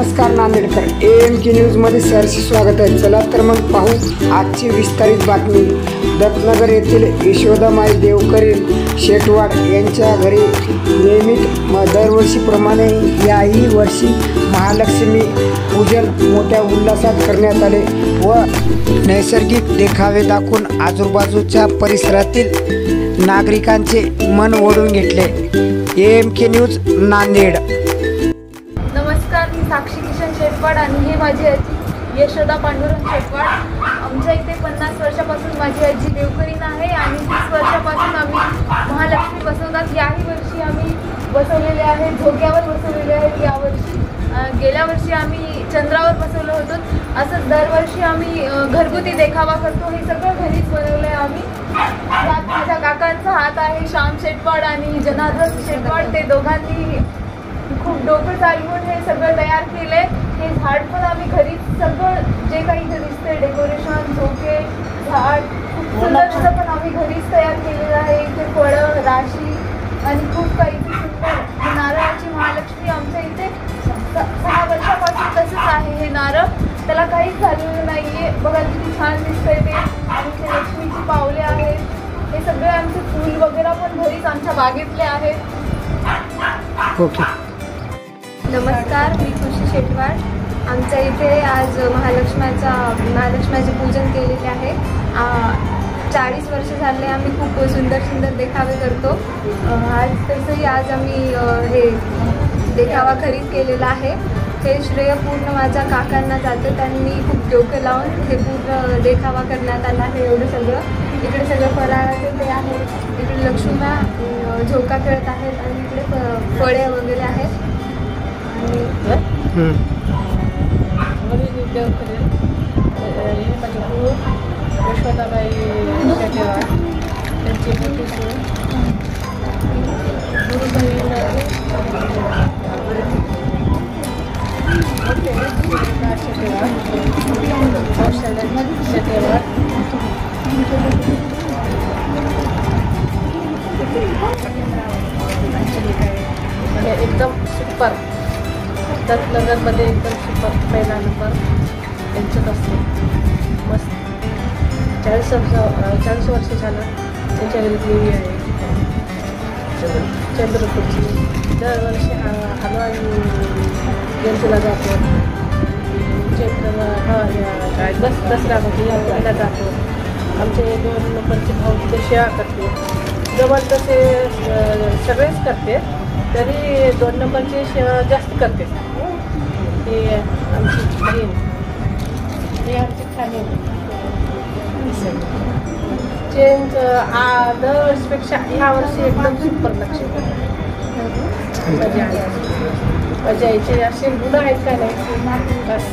नमस्कार नांदेडकर, AMK न्यूजमध्ये सहर्ष स्वागत आहे। चला तर मग पाहू आजची विस्तारित बातमी। दत्तनगर येथील यशोदामाई देवकरी शेटवाड यांच्या घरी नियमित दरवर्षीप्रमाणे याही वर्षी महालक्ष्मी पूजन मोठ्या उल्हासात करण्यात आले व नैसर्गिक देखावे दाखवून आजूबाजूच्या परिसरातील नागरिकांचे मन ओढून घेतले। AMK news Nanded. नमस्कार, मी साक्षी किशन शेटवाड आणि हे माझी आजी यशोदा पांडुरंग शेटवाड। आमच्या इथे 50 वर्षापासून माझी आजी देवकरीण आहे आणि 30 वर्षापासून आम्ही महालक्ष्मी बसवतात। याही वर्षी आम्ही बसवलेले आहे, झोक्यावर बसवलेले आहेत। यावर्षी गेल्या वर्षी आम्ही चंद्रावर बसवलं होतं। असंच दरवर्षी आम्ही घरगुती देखावा करतो। हे सगळं घरीच बनवलं आहे आम्ही। त्यात माझ्या काकांचा हात आहे, श्याम शेटवाड आणि जनार्दन शेटवाड। ते दोघांनी खूप डोकं चालवून हे सगळं तयार केले। हे झाड पण आम्ही घरीच सगळं जे काही इथे दिसते डेकोरेशन, झोके, झाड खूप सुंदर पण आम्ही घरीच तयार केलेलं आहे। इथे फळं, राशी आणि खूप काही सुंदर नारळाची महालक्ष्मी आमच्या इथे 6 वर्षापासून तसंच आहे। हे नारळ त्याला काहीच झालेलं नाहीये, बघा किती छान दिसतंय ते। आणि ते लक्ष्मीची पावले आहेत। हे सगळे आमचे फूल वगैरे पण घरीच आमच्या बागेतले आहेत। ओके। नमस्कार, मी खुशी शेटवाड। आमच्या इथे आज महालक्ष्म्याचे पूजन केलेले आहे। 40 वर्ष झाले आम्ही खूप सुंदर देखावे करतो। आज आम्ही हे देखावा घरीच केलेला आहे। हे श्रेय पूर्ण माझ्या काकांना जातं। त्यांनी खूप डोकं लावून हे पूर्ण देखावा करण्यात आला आहे। एवढं सगळं इकडे सगळं फराळाचे ते आहे। इकडे लक्ष्म्या झोका खेळत आहेत आणि इकडे फळे वगैरे आहेत। यशोदाबाई शेटेवाड त्यांची मोठी सून गुरुबहीण शेटेवाड, शेटेवाड म्हणजे एकदम सुपर। दत्तनगरमध्ये एकदम सुपर पहिला नंबर त्यांच्यात असते। मस्त 40 वर्ष झालं त्यांच्या घरी देवी आहे चंद्रपूरची। दरवर्षी हनुमान जयंतीला जातो। काय दसऱ्यामध्ये यात्रेला जातो। आमचे 2 नंबरचे भाऊ तिथे सेवा करते। जवळ तसे सगळेच करते, तरी 2 नंबरची सेवा जास्त करते। ती आमची बहीण, ती आमची खाली चेंज दरवर्षीपेक्षा ह्या वर्षी एकदम सुपर लक्ष्मी मजा यायची। असे गुण आहेत का नाही बस।